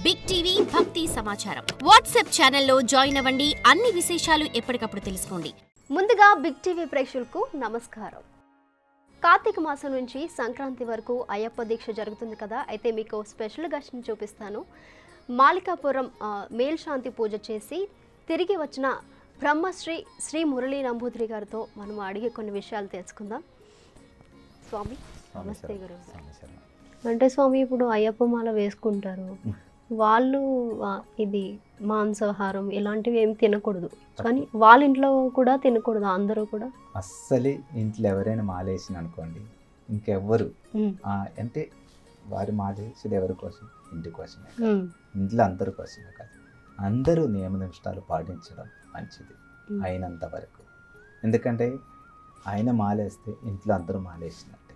Big TV భక్తి సమాచారం WhatsApp ఛానల్లో జాయిన్ అవ్వండి. అన్ని విశేషాలు ఎప్పటికప్పుడు తెలుసుకోండి. ముందుగా బిగ్ టీవీ ప్రేక్షకులకు నమస్కారం. కార్తీక మాసం నుంచి సంక్రాంతి వరకు అయ్యప్ప దీక్ష జరుగుతుంది కదా. అయితే మీకు స్పెషల్ గెస్ట్ని చూపిస్తాను. మాలికాపురం మేల్శాంతి పూజ చేసి తిరిగి వచ్చిన బ్రహ్మశ్రీ శ్రీ మురళీ నంబూద్రి గారితో మనం అడిగే కొన్ని విషయాలు తెలుసుకుందాం. స్వామి నమస్తే గురు. అంటే స్వామి ఇప్పుడు అయ్యప్ప మాల వేసుకుంటారు, వాళ్ళు ఇది మాంసాహారం ఇలాంటివి ఏమి తినకూడదు, కానీ వాళ్ళ ఇంట్లో కూడా తినకూడదు అందరూ కూడా. అస్సలు ఇంట్లో ఎవరైనా మాలేసిన అనుకోండి ఇంకెవ్వరు అంటే వారి మాలేసేది ఎవరి కోసం? ఇంటి కోసమే, ఇంట్లో అందరి కోసమే కాదు. అందరూ నియమ నిష్టాలు పాటించడం మంచిది అయినంత వరకు. ఎందుకంటే ఆయన మాలేస్తే ఇంట్లో అందరూ మాలేసినట్టే.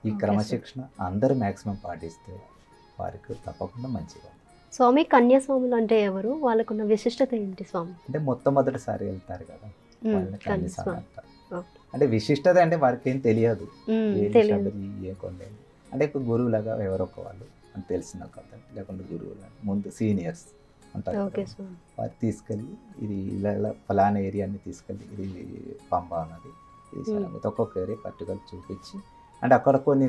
ఈ క్రమశిక్షణ అందరూ మ్యాక్సిమం పాటిస్తే వారికి తప్పకుండా మంచిగా. స్వామి కన్యాస్వాములు అంటే ఎవరు? వాళ్ళకున్న విశిష్టత ఏంటి స్వామి? అంటే మొట్టమొదటిసారి వెళ్తారు కదా, వాళ్ళని కన్యాస్వామి అంటారు. అంటే విశిష్టత అంటే వారికి ఏం తెలియదు, ఏ కొండ అంటే గురువులాగా ఎవరొక వాళ్ళు అని తెలిసిన కథ, లేకుంటే గురువులు ముందు సీనియర్స్ అంటారు. వారు తీసుకెళ్ళి ఇది ఇలా ఫలానా ఏరియాని తీసుకెళ్ళి ఇది పంబ అన్నది, ఇది ఒక్కొక్క ఏరియా పట్టుకొని చూపించి, అంటే అక్కడ కొన్ని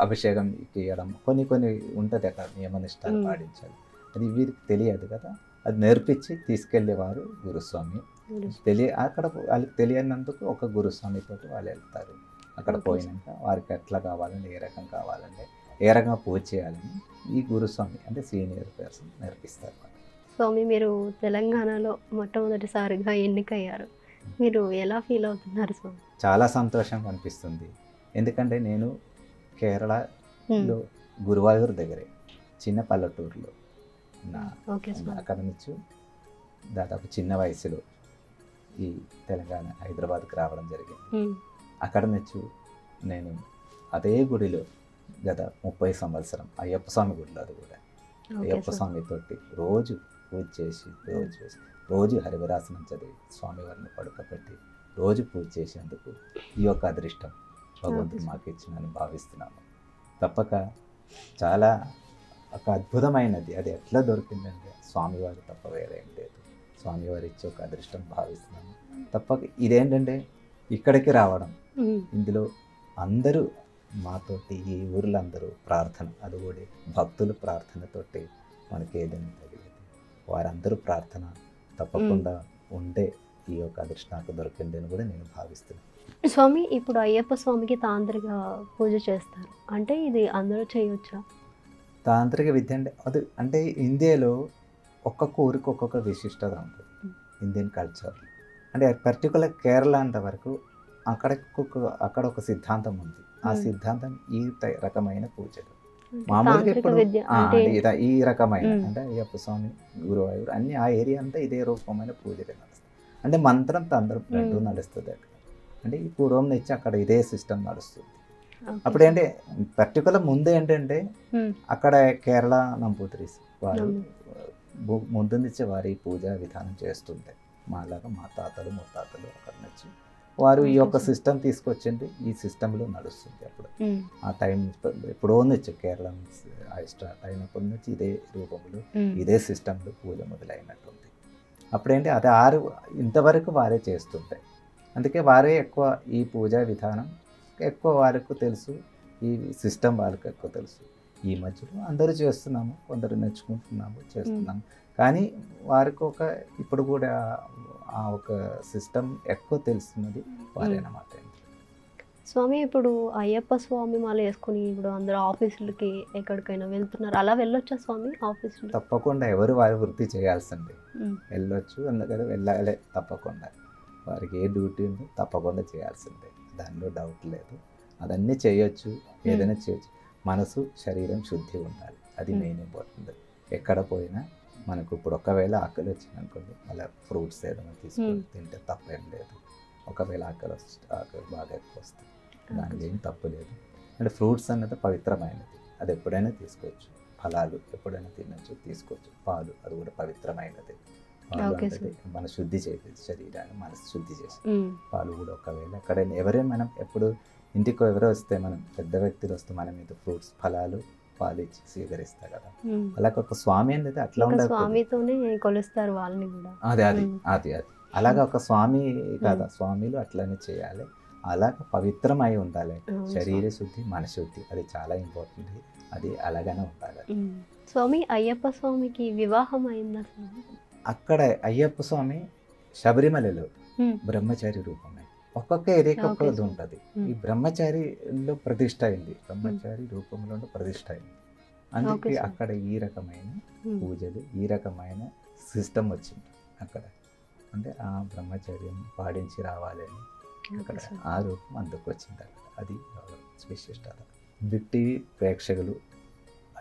అభిషేకం చేయడం కొన్ని ఉంటుంది అక్కడ నియమ నిష్టాలు పాటించాలి. అది వీరికి తెలియదు కదా, అది నేర్పించి తీసుకెళ్ళేవారు గురుస్వామి. అక్కడ వాళ్ళకి తెలియనందుకు ఒక గురుస్వామి తోటి వాళ్ళు వెళ్తారు. అక్కడ పోయినాక వారికి ఎట్లా కావాలంటే ఏ రకం కావాలంటే ఏ రకంగా పూజ చేయాలని ఈ గురుస్వామి అంటే సీనియర్ పర్సన్ నేర్పిస్తారు. స్వామి మీరు తెలంగాణలో మొట్టమొదటిసారిగా ఎన్నికయ్యారు, మీరు ఎలా ఫీల్ అవుతున్నారు స్వామి? చాలా సంతోషంగా అనిపిస్తుంది. ఎందుకంటే నేను కేరళలో గురువాయూర్ దగ్గరే చిన్న పల్లెటూరులో అక్కడ నుంచి దాదాపు చిన్న వయసులో ఈ తెలంగాణ హైదరాబాద్కి రావడం జరిగింది. అక్కడ నుంచి నేను అదే గుడిలో గత 30 సంవత్సరం అయ్యప్ప స్వామి గుడిలో, అది కూడా అయ్యప్ప స్వామి తోటి రోజు పూజ చేసి రోజు హరివరాసనం చదివి స్వామివారిని పడుకోబెట్టి రోజు పూజ చేసేందుకు ఈ యొక్క అదృష్టం భగవంతుడు మాకు ఇచ్చిందని భావిస్తున్నాము. తప్పక చాలా ఒక అద్భుతమైనది. అది ఎట్లా దొరికిందంటే స్వామివారు తప్ప వేరేం లేదు. స్వామివారు ఇచ్చే ఒక అదృష్టం భావిస్తున్నాము. తప్పక ఇదేంటంటే ఇక్కడికి రావడం, ఇందులో అందరూ మాతోటి ఈ ఊర్లో అందరూ ప్రార్థన, అది కూడా భక్తుల ప్రార్థనతోటి మనకి ఏదైనా తగిలేదు. వారందరూ ప్రార్థన తప్పకుండా ఉండే ఈ యొక్క అదృష్టానికి దొరికింది అని కూడా నేను భావిస్తున్నాను. స్వామి ఇప్పుడు అయ్యప్ప స్వామికి తాంత్రిక పూజ చేస్తారు అంటే ఇది అందరూ చేయొచ్చా? తాంత్రిక విద్య అంటే అది అంటే ఇండియాలో ఒక్కొక్క ఊరికి ఒక్కొక్క విశిష్టత ఉంటుంది. ఇండియన్ కల్చర్ అంటే పర్టికులర్ కేరళ అంత వరకు అక్కడ ఒక సిద్ధాంతం ఉంది. ఆ సిద్ధాంతం ఈ రకమైన పూజలు మామూలుగా ఇప్పుడు ఈ రకమైన అంటే అయ్యప్ప స్వామి గురువాయూర్ అన్ని ఆ ఏరియా అంతా ఇదే రూపమైన పూజలు నడుస్తాయి. అంటే మంత్రం తంత్రం రెండు నడుస్తుంది అక్కడ. అంటే ఈ పూర్వం నుంచి అక్కడ ఇదే సిస్టమ్ నడుస్తుంది. అప్పుడు ఏంటి పర్టికులర్ ముందు ఏంటంటే అక్కడ కేరళ నంబూద్రీస్ వారు ముందు నుంచి వారి పూజా విధానం చేస్తుంటే మాలాగా మా తాతలు ముత్తాతలు అక్కడ నుంచి వారు ఈ యొక్క సిస్టమ్ తీసుకొచ్చింది. ఈ సిస్టంలో నడుస్తుంది. అప్పుడు ఆ టైం ఎప్పుడో నుంచి కేరళ స్టార్ట్ అయినప్పటి నుంచి ఇదే రూపంలో ఇదే సిస్టంలో పూజ మొదలైనట్టుంది. అప్పుడేంటి అది ఇంతవరకు వారే చేస్తుంటాయి. అందుకే వారే ఎక్కువ ఈ పూజా విధానం ఎక్కువ వారికి తెలుసు, ఈ సిస్టమ్ వాళ్ళకి ఎక్కువ తెలుసు. ఈ మధ్యలో అందరూ చేస్తున్నాము, కొందరు నేర్చుకుంటున్నాము, చేస్తున్నాము. కానీ వారికి ఇప్పుడు కూడా ఆ ఒక సిస్టమ్ ఎక్కువ తెలుస్తున్నది వారేనమాట. స్వామి ఇప్పుడు అయ్యప్ప స్వామి మాల వేసుకుని ఇప్పుడు అందరూ ఆఫీసులకి ఎక్కడికైనా వెళ్తున్నారు, అలా వెళ్ళొచ్చా స్వామి ఆఫీసులు? తప్పకుండా ఎవరు వారి వృత్తి చేయాల్సిందే, వెళ్ళొచ్చు. అందుకని వెళ్ళాలి తప్పకుండా. వారికి ఏ డ్యూటీ ఉందో తప్పకుండా చేయాల్సిందే, దానిలో డౌట్ లేదు. అదన్నీ చేయొచ్చు, ఏదైనా చేయొచ్చు. మనసు శరీరం శుద్ధి ఉండాలి, అది మెయిన్ ఇంపార్టెంట్. ఎక్కడ పోయినా మనకు ఇప్పుడు ఒకవేళ ఆకలి వచ్చింది అనుకోండి, మళ్ళీ ఫ్రూట్స్ ఏదైనా తీసుకొని తింటే తప్పేం లేదు. ఒకవేళ ఆకలి బాగా ఎక్కువ వస్తుంది, దానికి ఏం తప్పు లేదు. అంటే ఫ్రూట్స్ అన్నది పవిత్రమైనది, అది ఎప్పుడైనా తీసుకోవచ్చు. ఫలాలు ఎప్పుడైనా తినచ్చు, తీసుకోవచ్చు. పాలు అది కూడా పవిత్రమైనది. మన శుద్ధి చేసేది, శరీరాన్ని మనసు శుద్ధి చేసి పాలు కూడా ఒకవేళ ఎక్కడైనా ఎవరైనా మనం ఎప్పుడు ఇంటికి ఎవరో వస్తే మనం పెద్ద వ్యక్తులు వస్తే మనం ఇది ఫ్రూట్స్ ఫలాలు పాలు ఇచ్చి స్వీకరిస్తారు కదా. ఉమ్. అలాగే ఒక స్వామి అనేది అట్లా ఒక ఉండదు. స్వామితోనే కొలుస్తారు వాళ్ళని కూడా. అది అది ఉమ్. అది అది అలాగా ఒక స్వామి కదా, స్వామిలు అట్లనే చేయాలి. అలాగ పవిత్రమై ఉండాలి. అవును శరీర శుద్ధి, మనశుద్ధి అది చాలా ఇంపార్టెంట్. అది అలాగనే ఉండాలి. ఉమ్. స్వామి అయ్యప్ప స్వామికి వివాహం అయిందా స్వామి? అక్కడ అయ్యప్ప స్వామి శబరిమలలో ఉమ్. బ్రహ్మచారి రూపమే. ఒక్కొక్క ఏరియాకి ఓకే ఒక్కొక్కది సార్. ఉంటుంది. ఉమ్. ఈ బ్రహ్మచారిలో ప్రతిష్ట అయింది, బ్రహ్మచారి రూపంలో ప్రతిష్ట అయింది. అందుకే ఓకే సార్. అక్కడ ఈ రకమైన ఉమ్. పూజలు, ఈ రకమైన సిస్టమ్ వచ్చింది అక్కడ. అంటే ఆ బ్రహ్మచర్యం పాటించి రావాలని అక్కడ ఓకే సార్. ఆ రూపం అందుకు వచ్చింది అక్కడ. అది విశిష్టత. బిగ్ టీవీ ప్రేక్షకులు,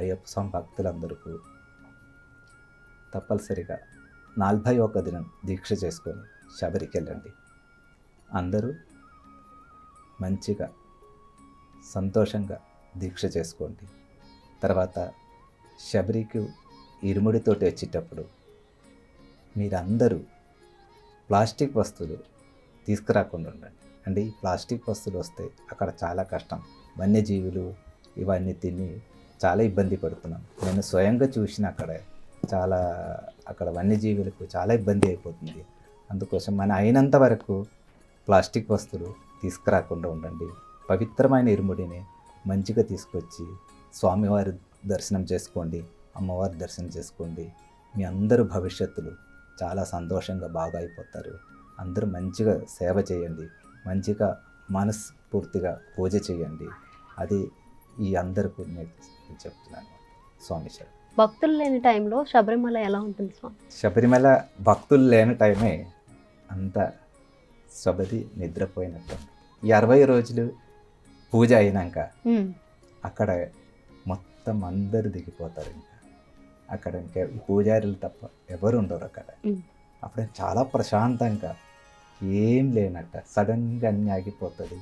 అయ్యప్ప స్వామి భక్తులందరికీ తప్పనిసరిగా 41 దినం దీక్ష చేసుకొని శబరికి వెళ్ళండి. అందరూ మంచిగా సంతోషంగా దీక్ష చేసుకోండి. తర్వాత శబరికి ఇరుముడితోటి వచ్చేటప్పుడు మీరందరూ ప్లాస్టిక్ వస్తువులు తీసుకురాకుండా ఉండండి. అంటే ఈ ప్లాస్టిక్ వస్తువులు వస్తే అక్కడ చాలా కష్టం. వన్యజీవులు ఇవన్నీ తిని చాలా ఇబ్బంది పడుతున్నాం. నేను స్వయంగా చూసిన చాలా అక్కడ వన్యజీవులకు చాలా ఇబ్బంది అయిపోతుంది. అందుకోసం మన అయినంత వరకు ప్లాస్టిక్ వస్తువులు తీసుకురాకుండా ఉండండి. పవిత్రమైన ఇరుముడిని మంచిగా తీసుకొచ్చి స్వామివారి దర్శనం చేసుకోండి, అమ్మవారి దర్శనం చేసుకోండి. మీ అందరూ భవిష్యత్తులో చాలా సంతోషంగా బాగా అయిపోతారు. అందరూ మంచిగా సేవ చేయండి, మంచిగా మనస్ఫూర్తిగా పూజ చేయండి. అది ఈ అందరికీ నేను చెప్తున్నాను. స్వామి శరణం. భక్తులు లేని టైంలో శబరిమల ఎలా ఉంటుంది స్వామి? శబరిమల భక్తులు లేని టైమే అంత శబరి నిద్రపోయినట్టు. ఈ 60 రోజులు పూజ అయినాక ఉమ్. అక్కడ మొత్తం అందరు దిగిపోతారు. ఇంకా అక్కడ ఇంకా పూజారులు తప్ప ఎవరు ఉండరు అక్కడ. ఉమ్. అప్పుడు చాలా ప్రశాంతంగా ఏం లేనట్ట సడన్గా అన్నీ ఆగిపోతుంది.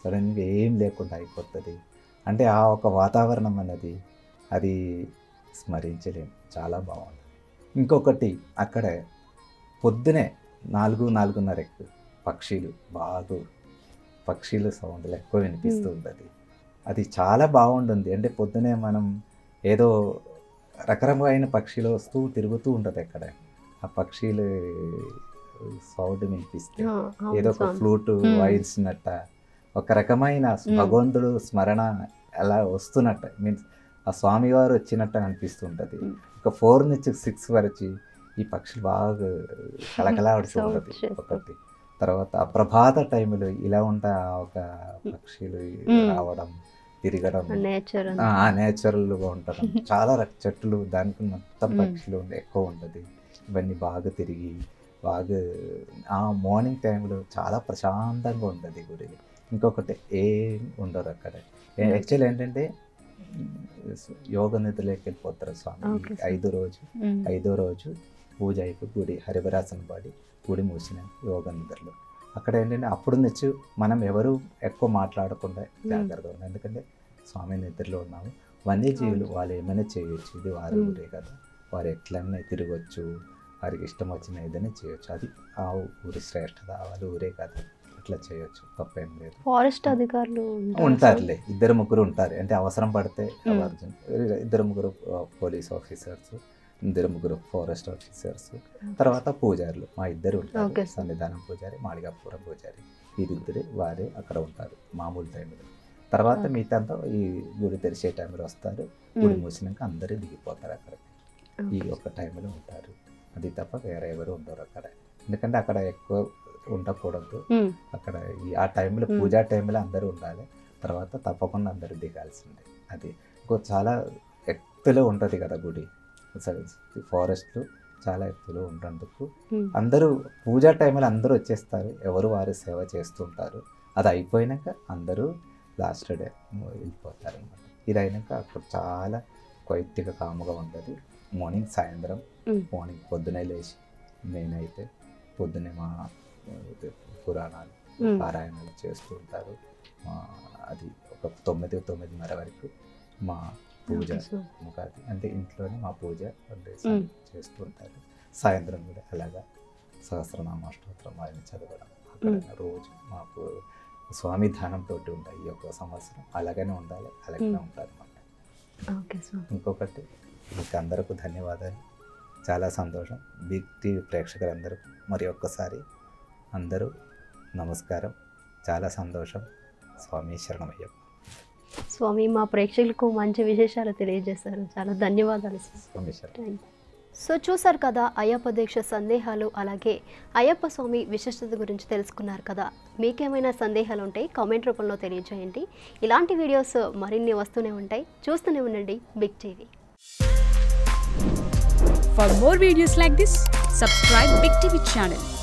సడన్గా ఏం లేకుండా అయిపోతుంది. అంటే ఆ ఒక వాతావరణం అనేది అది స్మరించలేము. చాలా బాగుంది. ఇంకొకటి అక్కడ పొద్దునే 4-4:30 పక్షుల సౌండ్లు ఎక్కువ వినిపిస్తూ ఉంటుంది. అది చాలా బాగుంటుంది. అంటే పొద్దునే మనం ఏదో రకరకమైన పక్షులు వస్తూ తిరుగుతూ ఉంటుంది అక్కడ. ఆ పక్షులు సౌండ్ వినిపిస్తే ఆ, అవును ఏదో ఒక స్వామి. ఫ్లూట్ వాయించినట్ట, ఒక రకమైన భగవంతుడు స్మరణ అలా వస్తున్నట్ట. మీన్స్ ఆ స్వామివారు వచ్చినట్టు అనిపిస్తుంటుంది. ఒక 4 నుంచి 6 వరకు ఈ పక్షులు బాగా కలకలాడుతూ Sound ఉంటుంది చేస్తూ. ఒకటి. తర్వాత ఆ ప్రభాత టైంలో ఇలా ఉంటా ఒక పక్షులు రావడం, తిరగడం, నేచర్ ఆ నేచురల్గా ఉండడం. చాలా చెట్లు దానికి మొత్తం పక్షులు ఎక్కువ ఉంటుంది. ఇవన్నీ బాగా తిరిగి బాగా ఆ మార్నింగ్ టైంలో చాలా ప్రశాంతంగా ఉంటుంది గుడి. ఇంకొకటి ఏం ఉండరు అక్కడ. యాక్చువల్ ఏంటంటే యోగ నిద్రలోకి వెళ్ళిపోతారు స్వామి. Okay, sir. ఐదో రోజు పూజ అయిపోయి గుడి హరివరాసన పాడి గుడి మూసిన యోగ నిద్రలు. అక్కడ ఏంటంటే అప్పుడు నుంచి మనం ఎవరు ఎక్కువ మాట్లాడకుండా జాగ్రత్తగా ఉన్నాం. ఎందుకంటే స్వామి నిద్రలో ఉన్నాము. వన్యజీవులు వాళ్ళు ఏమైనా చేయొచ్చు. ఇది వారి ఊరే కదా, వారు ఎట్లన్నా తిరగచ్చు, వారికి ఇష్టం వచ్చిన ఏదైనా చేయొచ్చు. అది ఆ ఊరి శ్రేష్టత, వాళ్ళ ఊరే కదా, అట్లా చేయొచ్చు, తప్పేం లేదు. ఫారెస్ట్ అధికారులు ఉంటారులే, 2-3 ఉంటారు. అంటే అవసరం పడితే 2-3 పోలీస్ ఆఫీసర్స్, 2-3 ఫారెస్ట్ ఆఫీసర్స్, తర్వాత పూజారులు మా ఇద్దరు ఉంటారు. Okay, sir. సన్నిధానం పూజారి, మాళిగాపురం పూజారి, వీరిద్దరు వారే అక్కడ ఉంటారు మామూలు టైంలో. తర్వాత మిగతా ఈ గుడి తెరిచే టైంలో వస్తారు. గుడి మూసినాక అందరూ దిగిపోతారు అక్కడికి. ఈ ఒక టైంలో ఉంటారు. అది తప్ప వేరే ఎవరు ఉండరు అక్కడ. ఎందుకంటే అక్కడ ఎక్కువ ఉండకూడదు. అక్కడ ఆ టైంలో పూజా టైంలో అందరూ ఉండాలి. తర్వాత తప్పకుండా అందరూ దిగాల్సిందే. అది చాలా ఎత్తులో ఉంటుంది కదా గుడి. ఫారెస్ట్లు చాలా ఎత్తులో ఉండేందుకు అందరూ పూజా టైంలో అందరూ వచ్చేస్తారు. ఎవరు వారు సేవ చేస్తుంటారు. అది అయిపోయినాక అందరూ లాస్ట్ డే వెళ్ళిపోతారు అనమాట. ఇది అయినాక అప్పుడు చాలా క్వైట్గా కాముగా ఉంటుంది. మార్నింగ్ సాయంత్రం, మార్నింగ్ పొద్దునే లేచి నేనైతే పొద్దున్నే మా పురాణాలు పారాయణాలు చేస్తూ ఉంటారు. అది ఒక 9-9:30 వరకు మా పూజ ముఖాది, అంటే ఇంట్లోనే మా పూజ చేస్తూ ఉంటారు. సాయంత్రం కూడా అలాగా సహస్రనామాష్టోత్తరం ఆయన చదవడం. అక్కడ రోజు మాకు స్వామి ధ్యానంతో ఉంటాయి. ఈ యొక్క సంవత్సరం అలాగనే ఉండాలి, అలాగనే ఉంటారు అన్నమాట. ఓకే స్వామి. ఇంకొకటి మీకు అందరికీ ధన్యవాదాలు. చాలా సంతోషం. బిగ్ టీవీ ప్రేక్షకులందరూ మరి ఒక్కసారి అందరూ నమస్కారం. చాలా సంతోషం. స్వామి శరణమయ్యప్ప. స్వామి, మా ప్రేక్షకులకు మంచి విశేషాలు తెలియజేశారు. చాలా ధన్యవాదాలు స్వామి శరణం. సో చూసారు కదా అయ్యప్ప దీక్ష సందేహాలు, అలాగే అయ్యప్ప స్వామి విశిష్టత గురించి తెలుసుకున్నారు కదా. మీకేమైనా సందేహాలు ఉంటే కామెంట్ రూపంలో తెలియజేయండి. ఇలాంటి వీడియోస్ మరిన్ని వస్తూనే ఉంటాయి. చూస్తూనే ఉండండి Big TV. For more videos like this, subscribe Big TV channel.